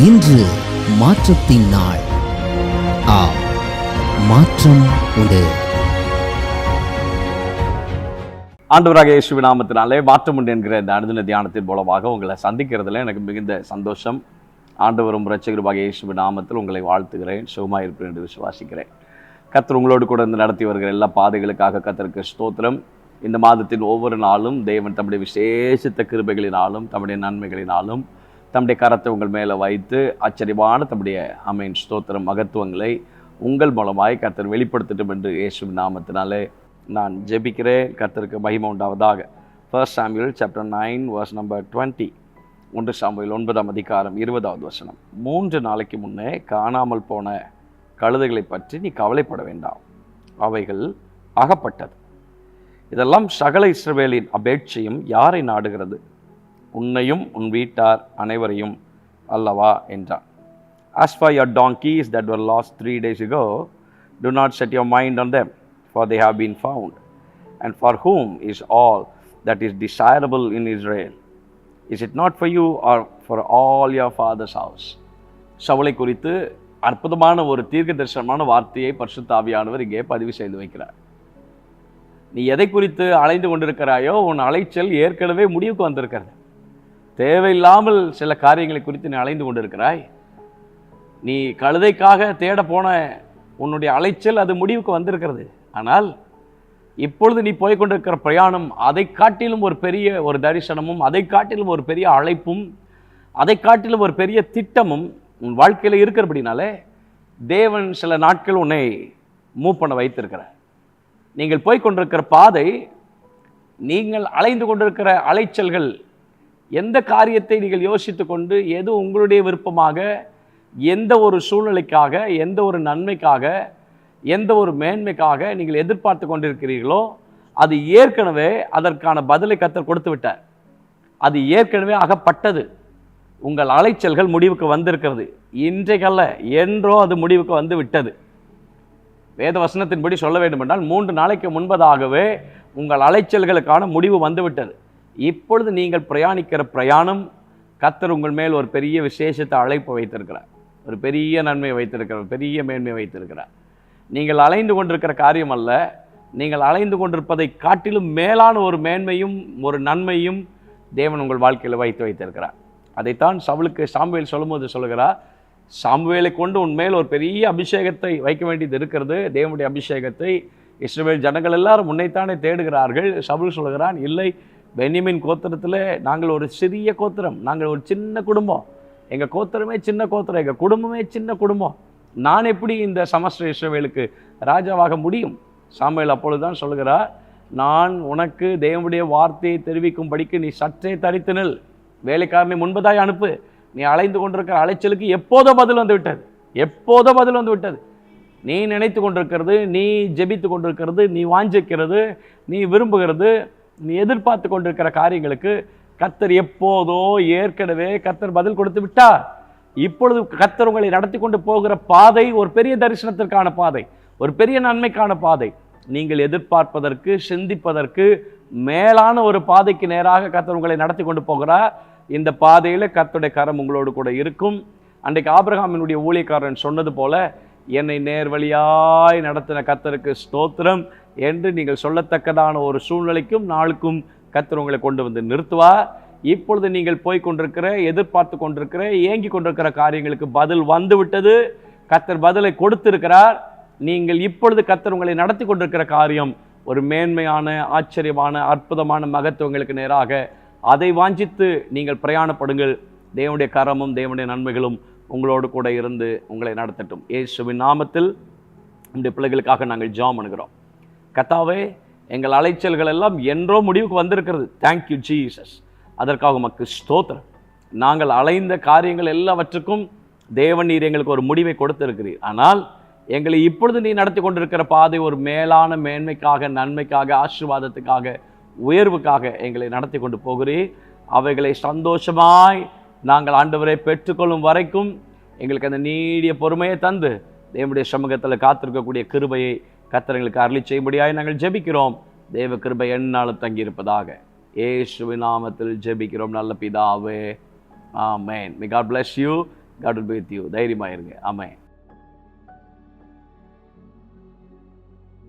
இன்று மாற்றத்தின் நாள். மாற்றம் உண்டு. ஆண்டவராக இயேசுவின் நாமத்தினாலே மாற்றம் உண்டு என்கிற இந்த அனுதின தியானத்தின் மூலமாக உங்களை சந்திக்கிறதுல எனக்கு மிகுந்த சந்தோஷம். ஆண்டவரும் இரட்சகருமாக இயேசுவின் நாமத்தில் உங்களை வாழ்த்துகிறேன். சுகமாக இருப்பேன் என்று விசுவாசிக்கிறேன். கர்த்தர் உங்களோடு கூட இருந்து நடத்தி வருகிற எல்லா பாதைகளுக்காக கர்த்தருக்கு ஸ்தோத்திரம். இந்த மாதத்தின் ஒவ்வொரு நாளும் தேவன் தம்முடைய விசேஷித்த கிருபைகளினாலும் தம்முடைய நன்மைகளினாலும் தம்முடைய கரத்தை உங்கள் மேலே வைத்து ஆச்சரியமான தம்முடைய ஸ்தோத்திரம் மகத்துவங்களை உங்கள் மூலமாய் கர்த்தர் வெளிப்படுத்தட்டும் என்று இயேசுவின் நாமத்தினாலே நான் ஜெபிக்கிறேன். கர்த்தருக்கு மகிமை உண்டாவதாக. 1 Samuel chapter 9 verse number 20. 1 Samuel 9ஆம் அதிகாரம் 20வது வசனம். 3 நாளைக்கு முன்னே காணாமல் போன கழுதைகளை பற்றி நீ கவலைப்பட வேண்டாம், அவைகள் அகப்பட்டது. இதெல்லாம் சகல இஸ்ரவேலின் அபேட்சையும் யாரை நாடுகிறது? உன்னையும் உன் வீட்டார் அனைவரையும் அல்லவா என்றான். As for your donkeys that were lost 3 days ago, do not set your mind on them, for they have been found. And for whom is all that is desirable in Israel? Is it not for you or for all your father's house? சவுலை குறித்து அற்புதமான ஒரு தீர்க்க தரிசனமான வார்த்தையை பரிசுத்த ஆவியானவர் இங்கே பதிவு செய்து வைக்கிறார். நீ எதை குறித்து அலைந்து கொண்டிருக்கிறாயோ உன் அலைச்சல் ஏற்கனவே முடிவுக்கு வந்திருக்கிறது. தேவையில்லாமல் சில காரியங்களை குறித்து நீ அலைந்து கொண்டிருக்கிறாய். நீ கழுதைக்காக தேட போன உன்னுடைய அலைச்சல் அது முடிவுக்கு வந்திருக்கிறது. ஆனால் இப்பொழுது நீ போய்கொண்டிருக்கிற பிரயாணம் அதை காட்டிலும் ஒரு பெரிய ஒரு தரிசனமும், அதை காட்டிலும் ஒரு பெரிய அழைப்பும், அதை காட்டிலும் ஒரு பெரிய திட்டமும் உன் வாழ்க்கையில் இருக்கிறபடினாலே தேவன் சில நாட்கள் உன்னை மூவ் பண்ண வைத்திருக்கிறார். நீங்கள் போய்கொண்டிருக்கிற பாதை, நீங்கள் அலைந்து கொண்டிருக்கிற அலைச்சல்கள், எந்த காரியத்தை நீங்கள் யோசித்து கொண்டு எது உங்களுடைய விருப்பமாக, எந்த ஒரு சூழ்நிலைக்காக, எந்த ஒரு நன்மைக்காக, எந்த ஒரு மேன்மைக்காக நீங்கள் எதிர்பார்த்து கொண்டிருக்கிறீர்களோ அது ஏற்கனவே அதற்கான பதிலை கர்த்தர் கொடுத்து விட்டார். அது ஏற்கனவே அகப்பட்டது. உங்கள் அலைச்சல்கள் முடிவுக்கு வந்திருக்கிறது. இன்றைக்கல்ல, என்றோ அது முடிவுக்கு வந்து விட்டது. வேத வசனத்தின்படி சொல்ல வேண்டும் என்றால் 3 நாளைக்கு முன்பதாகவே உங்கள் அலைச்சல்களுக்கான முடிவு வந்துவிட்டது. இப்பொழுது நீங்கள் பிரயாணிக்கிற பிரயாணம் கர்த்தர் உங்கள் மேல் ஒரு பெரிய விசேஷத்தை அழைப்பு வைத்திருக்கிறார், ஒரு பெரிய நன்மையை வைத்திருக்கிறார், பெரிய மேன்மையை வைத்திருக்கிறார். நீங்கள் அலைந்து கொண்டிருக்கிற காரியம் அல்ல, நீங்கள் அலைந்து கொண்டிருப்பதை காட்டிலும் மேலான ஒரு மேன்மையும் ஒரு நன்மையும் தேவன் உங்கள் வாழ்க்கையில் வைத்திருக்கிறார். அதைத்தான் சவுலுக்கு சாமுவேல் சொல்லும்போது சொல்லுகிறார், சாமுவேலை கொண்டு உன்மேல் ஒரு பெரிய அபிஷேகத்தை வைக்க வேண்டியது இருக்கிறது. தேவனுடைய அபிஷேகத்தை இஸ்ரவேல் ஜனங்கள் எல்லாரும் முன்னைத்தானே தேடுகிறார்கள். சவுல் சொல்லுகிறான், இல்லை, பென்யமீன் கோத்திரத்தில் நாங்கள் ஒரு சிறிய கோத்திரம், நாங்கள் ஒரு சின்ன குடும்பம், எங்கள் கோத்திரமே சின்ன கோத்திரம், எங்கள் குடும்பமே சின்ன குடும்பம், நான் எப்படி இந்த சமஸ்த இஸ்ரவேலுக்கு ராஜாவாக முடியும்? சாமுவேல் அப்பொழுதுதான் சொல்லுகிறார், நான் உனக்கு தேவனுடைய வார்த்தையை தெரிவிக்கும்படிக்கு நீ சற்றே தரித்து நில், வேலைக்காரனை முன்பதாய் அனுப்பு. நீ அலைந்து கொண்டிருக்கிற அலைச்சலுக்கு எப்போதோ பதில் வந்து விட்டது, எப்போதோ பதில் வந்து விட்டது. நீ நினைத்து கொண்டிருக்கிறது, நீ ஜெபித்து கொண்டிருக்கிறது, நீ வாஞ்சிக்கிறது, நீ விரும்புகிறது, நீ எதிர்பார்த்து கொண்டிருக்கிற காரியங்களுக்கு கர்த்தர் எப்போதோ ஏற்கனவே கர்த்தர் பதில் கொடுத்து விட்டார். இப்பொழுது கர்த்தர் உங்களை நடத்தி கொண்டு போகிற பாதை ஒரு பெரிய தரிசனத்திற்கான பாதை, ஒரு பெரிய நன்மைக்கான பாதை. நீங்கள் எதிர்பார்ப்பதற்கு, சிந்திப்பதற்கு மேலான ஒரு பாதைக்கு நேராக கர்த்தர் உங்களை நடத்தி கொண்டு போகிறார். இந்த பாதையில் கர்த்தருடைய கரம் உங்களோடு கூட இருக்கும். அன்றைக்கு ஆபிரகாமினுடைய ஊழியக்காரன் சொன்னது போல, என்னை நேர்வழியாய் நடத்தின கர்த்தருக்கு ஸ்தோத்திரம் என்று நீங்கள் சொல்லத்தக்கதான ஒரு சூழ்நிலைக்கும் நாளுக்கும் கர்த்தர் உங்களை கொண்டு வந்து நிறுத்துவார். இப்பொழுது நீங்கள் போய்கொண்டிருக்கிற, எதிர்பார்த்து கொண்டிருக்கிற, ஏங்கி கொண்டிருக்கிற காரியங்களுக்கு பதில் வந்து விட்டது. கர்த்தர் பதிலை கொடுத்திருக்கிறார். நீங்கள் இப்பொழுது கர்த்தர் உங்களை நடத்தி கொண்டிருக்கிற காரியம் ஒரு மேன்மையான, ஆச்சரியமான, அற்புதமான மகத்துவங்களுக்கு நேராக. அதை வாஞ்சித்து நீங்கள் பிரயாணப்படுங்கள். தேவனுடைய கரமும் தேவனுடைய நன்மைகளும் உங்களோடு கூட இருந்து உங்களை நடத்தட்டும். இயேசுவின் நாமத்தில் நம்முடைய பிள்ளைகளுக்காக நாங்கள் ஜெபம் பண்ணுகிறோம். கர்த்தாவே, எங்கள் அலைச்சல்கள் எல்லாம் என்றோ முடிவுக்கு வந்திருக்கிறது. Thank you Jesus. அதற்காக உமக்கு ஸ்தோத்திரம். நாங்கள் அலைந்த காரியங்கள் எல்லாவற்றுக்கும் தேவன் நீர் எங்களுக்கு ஒரு முடிவை கொடுத்திருக்கிறீர். ஆனால் எங்களை இப்பொழுது நீ நடத்தி கொண்டிருக்கிற பாதை ஒரு மேலான மேன்மைக்காக, நன்மைக்காக, ஆசீர்வாதத்துக்காக, உயர்வுக்காக எங்களை நடத்தி கொண்டு போகிறீர். அவைகளை சந்தோஷமாய் நாங்கள் ஆண்டவரை பெற்றுக்கொள்ளும் வரைக்கும் எங்களுக்கு அந்த நீடிய பொறுமையை தந்து தேவனுடைய சமூகத்தில் காத்திருக்கக்கூடிய கிருபையை கர்த்தர் எங்களுக்கு அருளி செய்யும்படியாய் நாங்கள் ஜெபிக்கிறோம். தேவ கிருபை எந்நாளும் தங்கியிருப்பதாக. இயேசுவின் நாமத்தில் ஜெபிக்கிறோம் நல்ல பிதாவே. ஆமென். May God bless you. God will be with you. தைரியமாக இருங்க. ஆமென்.